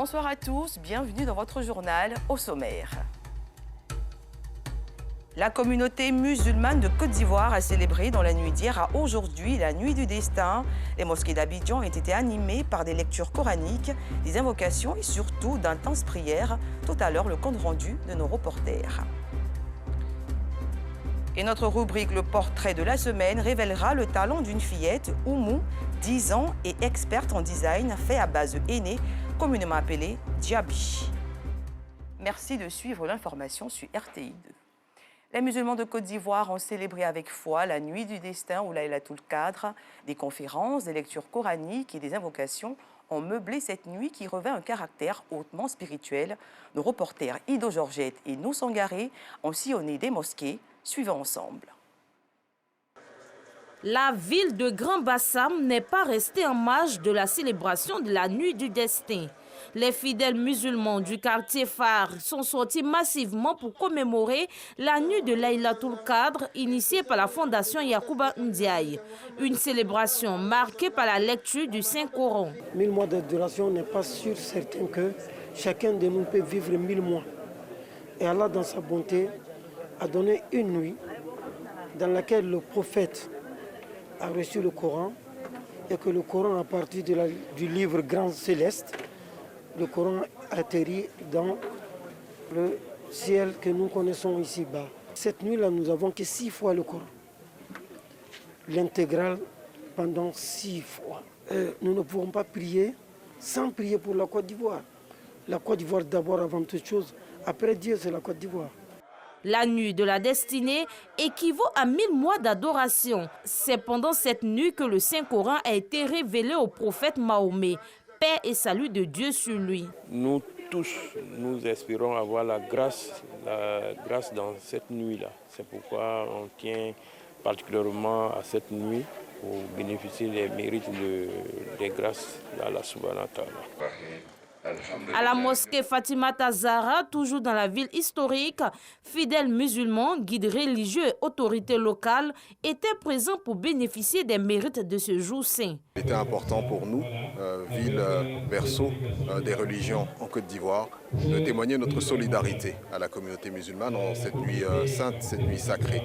Bonsoir à tous, bienvenue dans votre journal au sommaire. La communauté musulmane de Côte d'Ivoire a célébré dans la nuit d'hier à aujourd'hui la nuit du destin. Les mosquées d'Abidjan ont été animées par des lectures coraniques, des invocations et surtout d'intenses prières. Tout à l'heure, le compte rendu de nos reporters. Et notre rubrique Le portrait de la semaine révélera le talent d'une fillette, Oumou, 10 ans et experte en design fait à base de henné, communément appelée Djabi. Merci de suivre l'information sur RTI2. Les musulmans de Côte d'Ivoire ont célébré avec foi la nuit du destin ou Laylatul Qadr. Des conférences, des lectures coraniques et des invocations ont meublé cette nuit qui revêt un caractère hautement spirituel. Nos reporters Ido Georgette et Nou Sangaré ont sillonné des mosquées. Suivons ensemble. La ville de Grand Bassam n'est pas restée en marge de la célébration de la nuit du destin. Les fidèles musulmans du quartier phare sont sortis massivement pour commémorer la nuit de Laylatul Qadr initiée par la fondation Yacouba Ndiaye. Une célébration marquée par la lecture du Saint-Coran. 1000 mois d'adoration n'est pas sûr certain que chacun de nous peut vivre 1000 mois. Et Allah, dans sa bonté, a donné une nuit dans laquelle le prophète a reçu le Coran et que le Coran, à partir du livre grand céleste, le Coran atterrit dans le ciel que nous connaissons ici-bas. Cette nuit-là, nous avons que 6 fois le Coran, l'intégrale pendant 6 fois. Nous ne pouvons pas prier sans prier pour la Côte d'Ivoire. La Côte d'Ivoire d'abord avant toute chose, après Dieu c'est la Côte d'Ivoire. La nuit de la destinée équivaut à 1000 mois d'adoration. C'est pendant cette nuit que le Saint-Coran a été révélé au prophète Mahomet. Paix et salut de Dieu sur lui. Nous tous, nous espérons avoir la grâce dans cette nuit-là. C'est pourquoi on tient particulièrement à cette nuit pour bénéficier des mérites des grâces d'Allah subhanahu wa ta'ala. À la mosquée Fatima Tazara, toujours dans la ville historique, fidèles musulmans, guides religieux et autorités locales étaient présents pour bénéficier des mérites de ce jour saint. C'était important pour nous, ville berceau des religions en Côte d'Ivoire, de témoigner notre solidarité à la communauté musulmane en cette nuit sainte, cette nuit sacrée.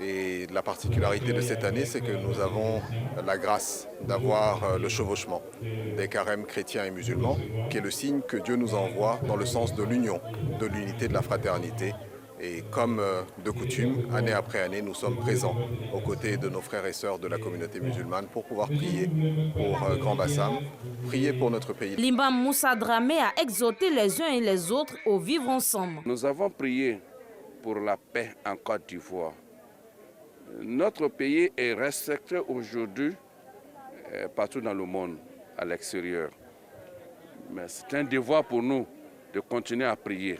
Et la particularité de cette année, c'est que nous avons la grâce d'avoir le chevauchement des carèmes chrétiens et musulmans, qui est le signe que Dieu nous envoie dans le sens de l'union, de l'unité, de la fraternité. Et comme de coutume, année après année, nous sommes présents aux côtés de nos frères et sœurs de la communauté musulmane pour pouvoir prier pour Grand Bassam, prier pour notre pays. L'imam Moussa Dramé a exhorté les uns et les autres au vivre ensemble. Nous avons prié pour la paix en Côte d'Ivoire. Notre pays est respecté aujourd'hui partout dans le monde, à l'extérieur. Mais c'est un devoir pour nous de continuer à prier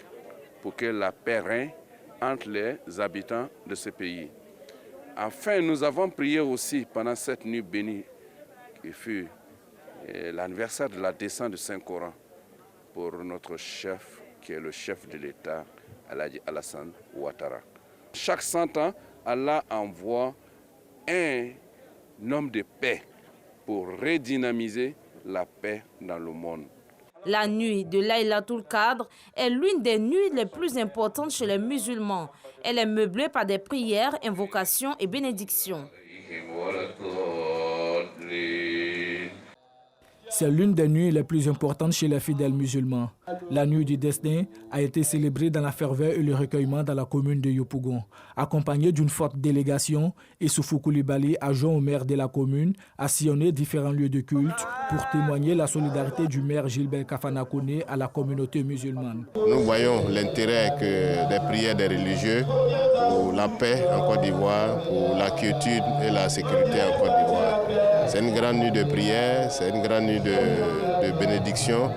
pour que la paix règne entre les habitants de ce pays. Enfin, nous avons prié aussi pendant cette nuit bénie, qui fut l'anniversaire de la descente du Saint-Coran, pour notre chef, qui est le chef de l'État, Alassane Ouattara. Chaque 100 ans, Allah envoie un homme de paix pour redynamiser la paix dans le monde. La nuit de Laylatul Qadr est l'une des nuits les plus importantes chez les musulmans. Elle est meublée par des prières, invocations et bénédictions. C'est l'une des nuits les plus importantes chez les fidèles musulmans. La nuit du destin a été célébrée dans la ferveur et le recueillement dans la commune de Yopougon. Accompagné d'une forte délégation, Issoufou Koulibaly, adjoint au maire de la commune, a sillonné différents lieux de culte pour témoigner la solidarité du maire Gilbert Kafana Koné à la communauté musulmane. Nous voyons l'intérêt que des prières des religieux pour la paix en Côte d'Ivoire, pour la quiétude et la sécurité en Côte d'Ivoire. C'est une grande nuit de prière, c'est une grande nuit de bénédiction.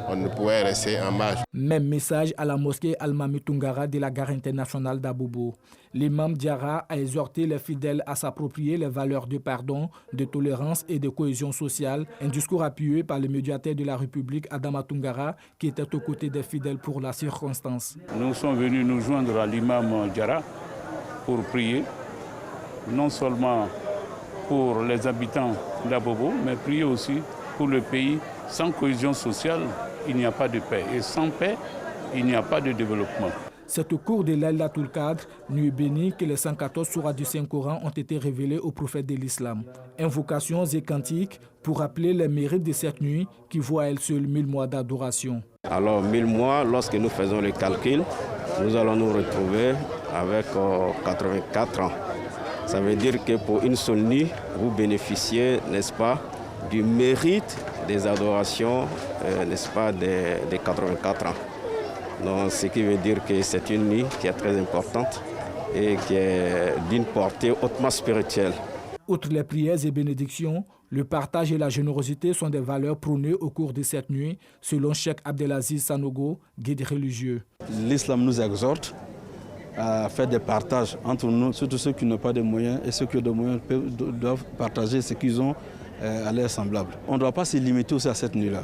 On ne pouvait rester en marge. Même message à la mosquée Al-Mami Tungara de la gare internationale d'Abobo. L'imam Diarra a exhorté les fidèles à s'approprier les valeurs de pardon, de tolérance et de cohésion sociale. Un discours appuyé par le médiateur de la République, Adama Tungara, qui était aux côtés des fidèles pour la circonstance. Nous sommes venus nous joindre à l'imam Diarra pour prier, non seulement pour les habitants d'Abobo, mais prier aussi pour le pays Sans cohésion sociale, il n'y a pas de paix. Et sans paix, il n'y a pas de développement. C'est au cours de Laylatul Qadr, nuit bénie, que les 114 sourates du Saint-Coran ont été révélées au prophète de l'islam. Invocations et cantiques pour rappeler les mérites de cette nuit qui voit à elle seule 1000 mois d'adoration. Alors 1000 mois, lorsque nous faisons le calcul, nous allons nous retrouver avec 84 ans. Ça veut dire que pour une seule nuit, vous bénéficiez, n'est-ce pas, du mérite des adorations, n'est-ce pas, des 84 ans. Donc, ce qui veut dire que c'est une nuit qui est très importante et qui est d'une portée hautement spirituelle. Outre les prières et bénédictions, le partage et la générosité sont des valeurs prônées au cours de cette nuit, selon Cheikh Abdelaziz Sanogo, guide religieux. L'islam nous exhorte à faire des partages entre nous, surtout ceux qui n'ont pas de moyens, et ceux qui ont des moyens doivent partager ce qu'ils ont à leurs semblables. On ne doit pas se limiter aussi à cette nuit-là,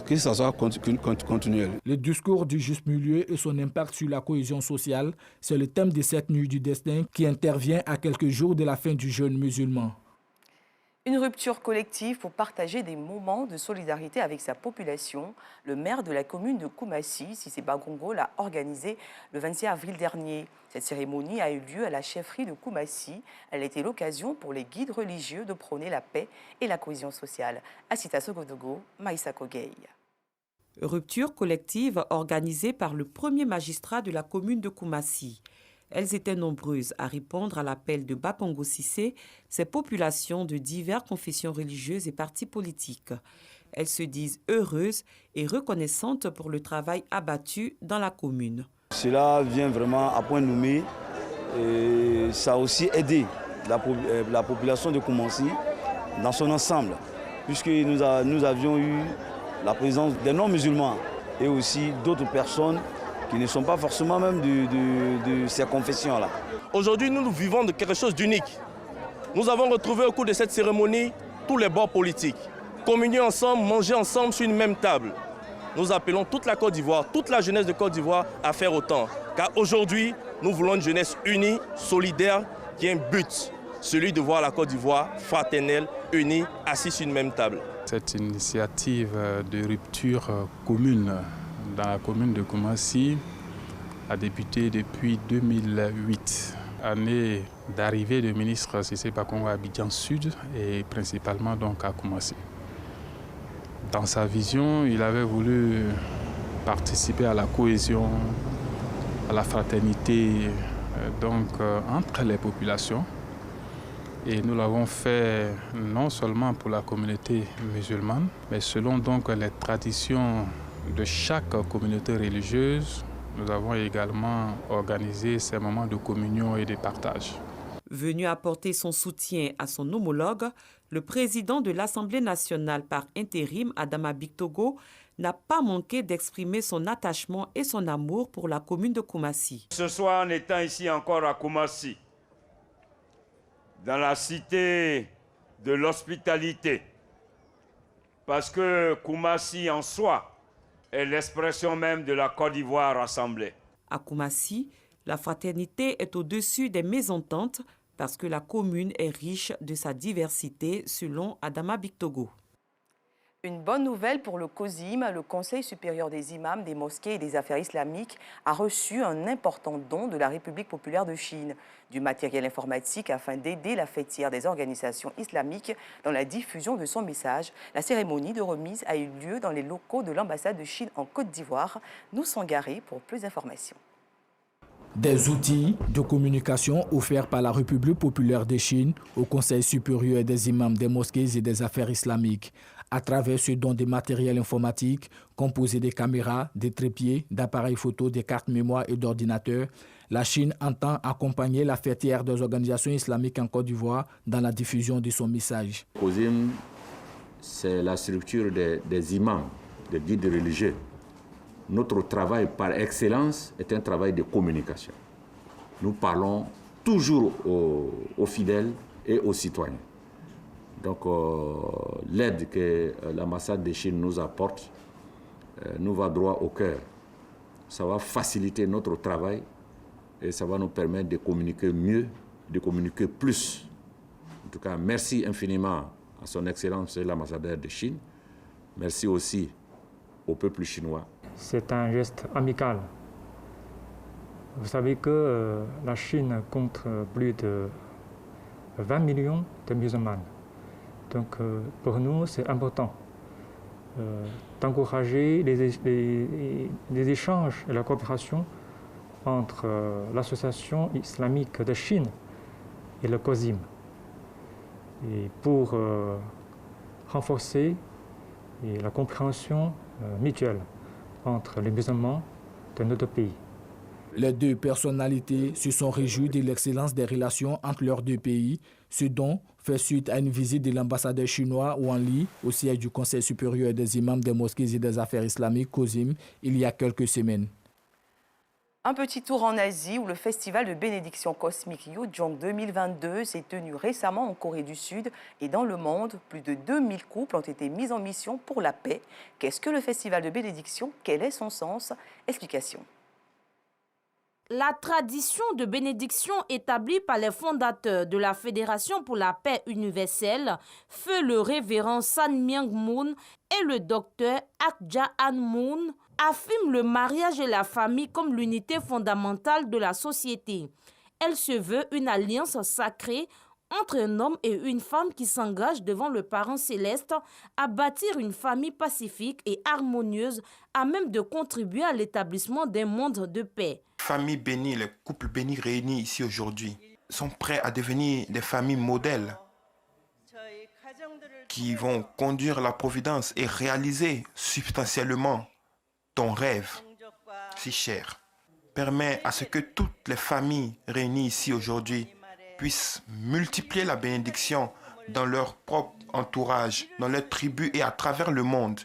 que ça soit continuel. Le discours du juste milieu et son impact sur la cohésion sociale, c'est le thème de cette nuit du destin qui intervient à quelques jours de la fin du jeûne musulman. Une rupture collective pour partager des moments de solidarité avec sa population. Le maire de la commune de Koumassi, Cissé Bagongo, l'a organisé le 26 avril dernier. Cette cérémonie a eu lieu à la chefferie de Koumassi. Elle a été l'occasion pour les guides religieux de prôner la paix et la cohésion sociale. Asita Sogodogo, Maïssa Kogei. Rupture collective organisée par le premier magistrat de la commune de Koumassi. Elles étaient nombreuses à répondre à l'appel de Bakongo Cissé, ces populations de diverses confessions religieuses et partis politiques. Elles se disent heureuses et reconnaissantes pour le travail abattu dans la commune. Cela vient vraiment à point nommé et ça a aussi aidé la population de Koumassi dans son ensemble, puisque nous avions eu la présence des non-musulmans et aussi d'autres personnes qui ne sont pas forcément même de ces confessions-là. Aujourd'hui, nous vivons de quelque chose d'unique. Nous avons retrouvé au cours de cette cérémonie tous les bords politiques. Communier ensemble, manger ensemble sur une même table. Nous appelons toute la Côte d'Ivoire, toute la jeunesse de Côte d'Ivoire à faire autant. Car aujourd'hui, nous voulons une jeunesse unie, solidaire, qui a un but, celui de voir la Côte d'Ivoire fraternelle, unie, assise sur une même table. Cette initiative de rupture commune dans la commune de Koumassi a débuté depuis 2008, année d'arrivée du ministre Cissé Bakongo à Abidjan Sud et principalement donc à Koumassi. Dans sa vision, il avait voulu participer à la cohésion, à la fraternité entre les populations. Et nous l'avons fait non seulement pour la communauté musulmane, mais selon donc les traditions de chaque communauté religieuse. Nous avons également organisé ces moments de communion et de partage. Venu apporter son soutien à son homologue, le président de l'Assemblée nationale par intérim, Adama Bictogo, n'a pas manqué d'exprimer son attachement et son amour pour la commune de Koumassi. Ce soir, en étant ici encore à Koumassi, dans la cité de l'hospitalité, parce que Koumassi en soi est l'expression même de la Côte d'Ivoire rassemblée. À Koumassi, la fraternité est au-dessus des mésententes parce que la commune est riche de sa diversité, selon Adama Bictogo. Une bonne nouvelle pour le COSIM, le Conseil supérieur des imams, des mosquées et des affaires islamiques a reçu un important don de la République populaire de Chine, du matériel informatique afin d'aider la fêtière des organisations islamiques dans la diffusion de son message. La cérémonie de remise a eu lieu dans les locaux de l'ambassade de Chine en Côte d'Ivoire. Nous sommes garés pour plus d'informations. Des outils de communication offerts par la République populaire de Chine au Conseil supérieur des imams, des mosquées et des affaires islamiques. À travers ce don de matériel informatique, composé de caméras, de trépieds, d'appareils photo, de cartes mémoire et d'ordinateurs, la Chine entend accompagner la fêtière des organisations islamiques en Côte d'Ivoire dans la diffusion de son message. COSIM, c'est la structure des imams, des guides religieux. Notre travail par excellence est un travail de communication. Nous parlons toujours aux fidèles et aux citoyens. Donc l'aide que l'ambassade de Chine nous apporte nous va droit au cœur. Ça va faciliter notre travail et ça va nous permettre de communiquer mieux, de communiquer plus. En tout cas, merci infiniment à son Excellence l'ambassadeur de Chine Merci aussi au peuple chinois. C'est un geste amical. Vous savez que la Chine compte plus de 20 millions de musulmans. Donc pour nous, c'est important d'encourager les échanges et la coopération entre l'Association islamique de Chine et le COSIM, et pour renforcer la compréhension mutuelle entre les musulmans de nos deux pays. Les deux personnalités se sont réjouies de l'excellence des relations entre leurs deux pays, ce dont fait suite à une visite de l'ambassadeur chinois Wang Li au siège du Conseil supérieur des imams des mosquées et des affaires islamiques COSIM il y a quelques semaines. Un petit tour en Asie où le festival de bénédiction cosmique Yojong 2022 s'est tenu récemment en Corée du Sud et dans le monde. Plus de 2000 couples ont été mis en mission pour la paix. Qu'est-ce que le festival de bénédiction? Quel est son sens? Explication. La tradition de bénédiction établie par les fondateurs de la Fédération pour la paix universelle, feu le révérend San Myung Moon et le docteur Ak Ja-an Moon, affirme le mariage et la famille comme l'unité fondamentale de la société. Elle se veut une alliance sacrée entre un homme et une femme qui s'engagent devant le parent céleste à bâtir une famille pacifique et harmonieuse à même de contribuer à l'établissement d'un monde de paix. Familles bénies, les couples bénis réunis ici aujourd'hui sont prêts à devenir des familles modèles qui vont conduire la providence et réaliser substantiellement ton rêve si cher. Permet à ce que toutes les familles réunies ici aujourd'hui puissent multiplier la bénédiction dans leur propre entourage, dans leur tribu et à travers le monde,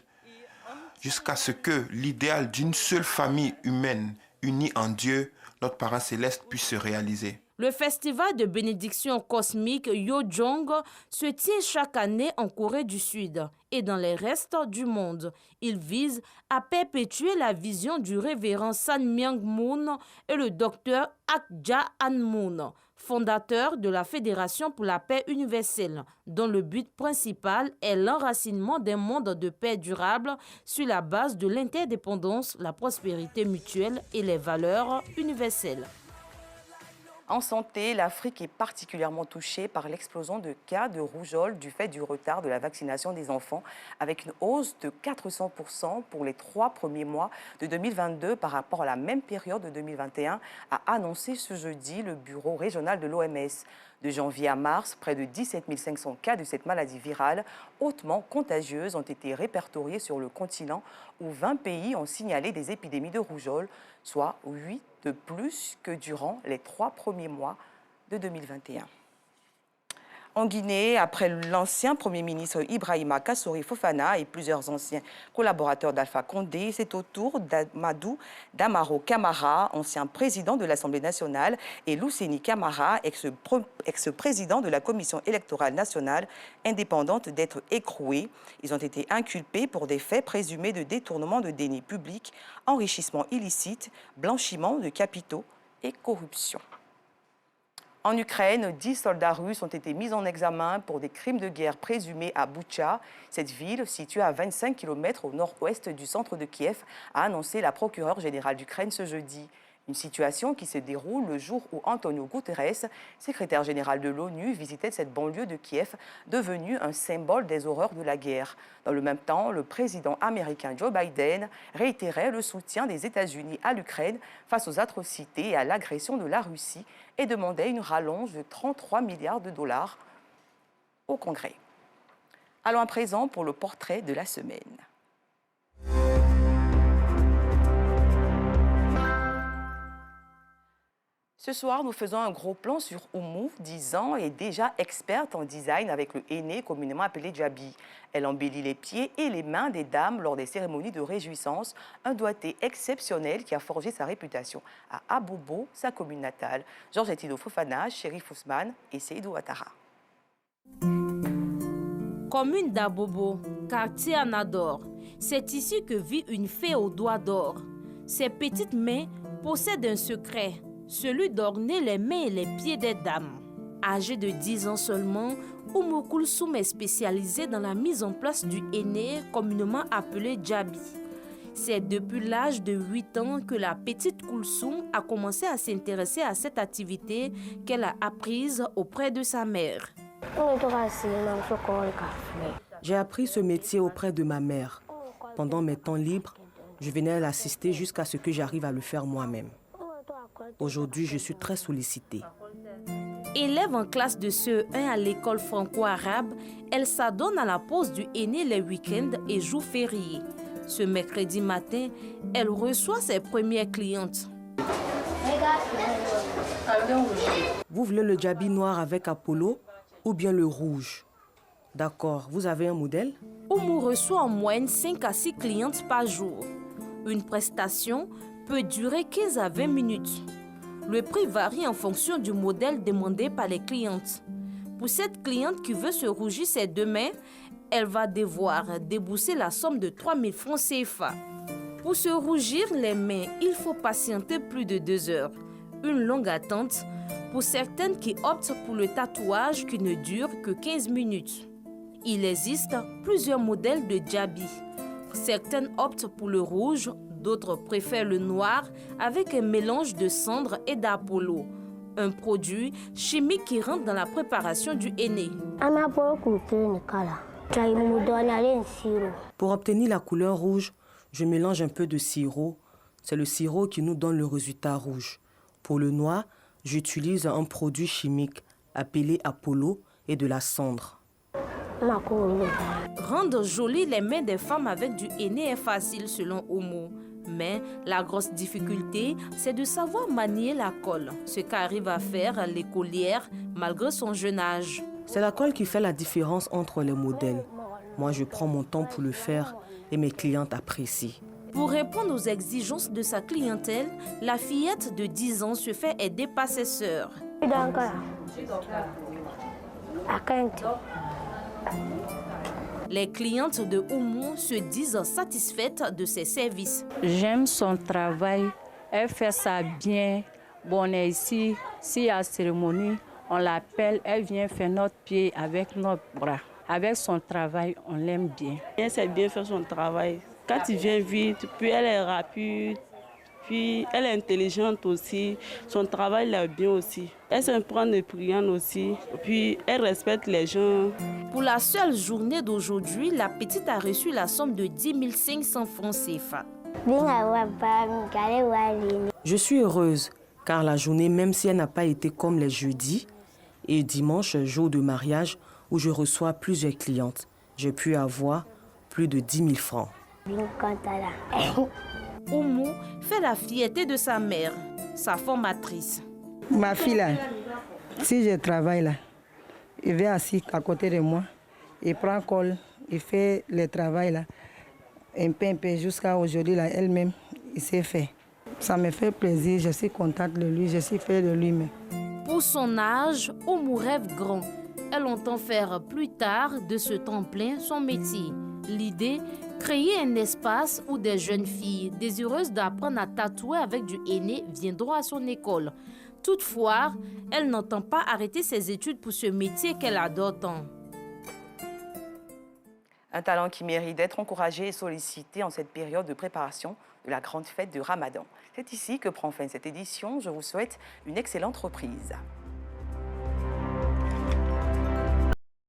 jusqu'à ce que l'idéal d'une seule famille humaine unie en Dieu, notre parent céleste, puisse se réaliser. Le festival de bénédiction cosmique Yojong se tient chaque année en Corée du Sud et dans les restes du monde. Il vise à perpétuer la vision du révérend San Myung Moon et le docteur Ak Ja-an Moon, fondateur de la Fédération pour la paix universelle, dont le but principal est l'enracinement d'un monde de paix durable sur la base de l'interdépendance, la prospérité mutuelle et les valeurs universelles. En santé, l'Afrique est particulièrement touchée par l'explosion de cas de rougeole du fait du retard de la vaccination des enfants, avec une hausse de 400% pour les 3 premiers mois de 2022 par rapport à la même période de 2021, a annoncé ce jeudi le bureau régional de l'OMS. De janvier à mars, près de 17 500 cas de cette maladie virale hautement contagieuse ont été répertoriés sur le continent, où 20 pays ont signalé des épidémies de rougeole, soit 8 de plus que durant les 3 premiers mois de 2021. En Guinée, après l'ancien Premier ministre Ibrahima Kassori Fofana et plusieurs anciens collaborateurs d'Alpha Condé, c'est au tour d'Amadou Damaro Camara, ancien président de l'Assemblée nationale, et Luceni Camara, ex-président de la Commission électorale nationale indépendante, d'être écroués. Ils ont été inculpés pour des faits présumés de détournement de deniers publics, enrichissement illicite, blanchiment de capitaux et corruption. En Ukraine, 10 soldats russes ont été mis en examen pour des crimes de guerre présumés à Boutcha. Cette ville, située à 25 km au nord-ouest du centre de Kiev, a annoncé la procureure générale d'Ukraine ce jeudi. Une situation qui se déroule le jour où Antonio Guterres, secrétaire général de l'ONU, visitait cette banlieue de Kiev, devenue un symbole des horreurs de la guerre. Dans le même temps, le président américain Joe Biden réitérait le soutien des États-Unis à l'Ukraine face aux atrocités et à l'agression de la Russie et demandait une rallonge de 33 milliards de dollars au Congrès. Allons à présent pour le portrait de la semaine. Ce soir, nous faisons un gros plan sur Oumou, 10 ans, et déjà experte en design avec le henné, communément appelé Djabi. Elle embellit les pieds et les mains des dames lors des cérémonies de réjouissance, un doigté exceptionnel qui a forgé sa réputation à Abobo, sa commune natale. Georgette Ido Fofana, Chérif Ousmane et Seydou Ouattara. Commune d'Abobo, quartier Anador, c'est ici que vit une fée aux doigts d'or. Ses petites mains possèdent un secret, celui d'orner les mains et les pieds des dames. Âgée de 10 ans seulement, Oumou Koulsoum est spécialisé dans la mise en place du henné, communément appelé djabi. C'est depuis l'âge de 8 ans que la petite Koulsoum a commencé à s'intéresser à cette activité qu'elle a apprise auprès de sa mère. J'ai appris ce métier auprès de ma mère. Pendant mes temps libres, je venais l'assister jusqu'à ce que j'arrive à le faire moi-même. Aujourd'hui, je suis très sollicitée. Élève en classe de CE1 à l'école franco-arabe, elle s'adonne à la pose du henné les week-ends et jours fériés. Ce mercredi matin, elle reçoit ses premières clientes. Vous voulez le djabi noir avec Apollo ou bien le rouge? D'accord, vous avez un modèle? Oumou reçoit en moyenne 5 à 6 clientes par jour. Une prestation peut durer 15 à 20 minutes. Le prix varie en fonction du modèle demandé par les clientes. Pour cette cliente qui veut se rougir ses 2 mains, elle va devoir débourser la somme de 3 000 francs CFA. Pour se rougir les mains, il faut patienter plus de 2 heures. Une longue attente pour certaines qui optent pour le tatouage qui ne dure que 15 minutes. Il existe plusieurs modèles de djabi. Certaines optent pour le rouge, d'autres préfèrent le noir avec un mélange de cendre et d'Apollo, un produit chimique qui rentre dans la préparation du henné. Pour obtenir la couleur rouge, je mélange un peu de sirop. C'est le sirop qui nous donne le résultat rouge. Pour le noir, j'utilise un produit chimique appelé Apollo et de la cendre. Rendre jolies les mains des femmes avec du henné est facile selon Oumou. Mais la grosse difficulté, c'est de savoir manier la colle, ce qu'arrive à faire l'écolière malgré son jeune âge. C'est la colle qui fait la différence entre les modèles. Moi, je prends mon temps pour le faire et mes clientes apprécient. Pour répondre aux exigences de sa clientèle, la fillette de 10 ans se fait aider par ses sœurs. Les clientes de Oumou se disent satisfaites de ses services. J'aime son travail, elle fait ça bien. Bon, on est ici, s'il y a cérémonie, on l'appelle, elle vient faire notre pied avec notre bras. Avec son travail, on l'aime bien. Elle sait bien faire son travail. Quand il vient vite, puis elle est rapide, puis elle est intelligente aussi. Son travail est bien aussi. Elle sait prendre des clients aussi, puis elle respecte les gens. Pour la seule journée d'aujourd'hui, la petite a reçu la somme de 10 500 francs CFA. Je suis heureuse car la journée, même si elle n'a pas été comme les jeudis et dimanche, jour de mariage, où je reçois plusieurs clientes, j'ai pu avoir plus de 10 000 francs. Oumou fait la fierté de sa mère, sa formatrice. Ma fille, là, si je travaille là, il vient assis à côté de moi, il prend colle, il fait le travail là, un peu jusqu'à aujourd'hui, là, elle-même, il s'est fait. Ça me fait plaisir, je suis contente de lui, je suis fière de lui-même. Pour son âge, Oumou rêve grand. Elle entend faire plus tard de ce temps plein son métier. L'idée, créer un espace où des jeunes filles désireuses d'apprendre à tatouer avec du henné viendront à son école. Toutefois, elle n'entend pas arrêter ses études pour ce métier qu'elle adore tant. Un talent qui mérite d'être encouragé et sollicité en cette période de préparation de la grande fête de Ramadan. C'est ici que prend fin cette édition. Je vous souhaite une excellente reprise.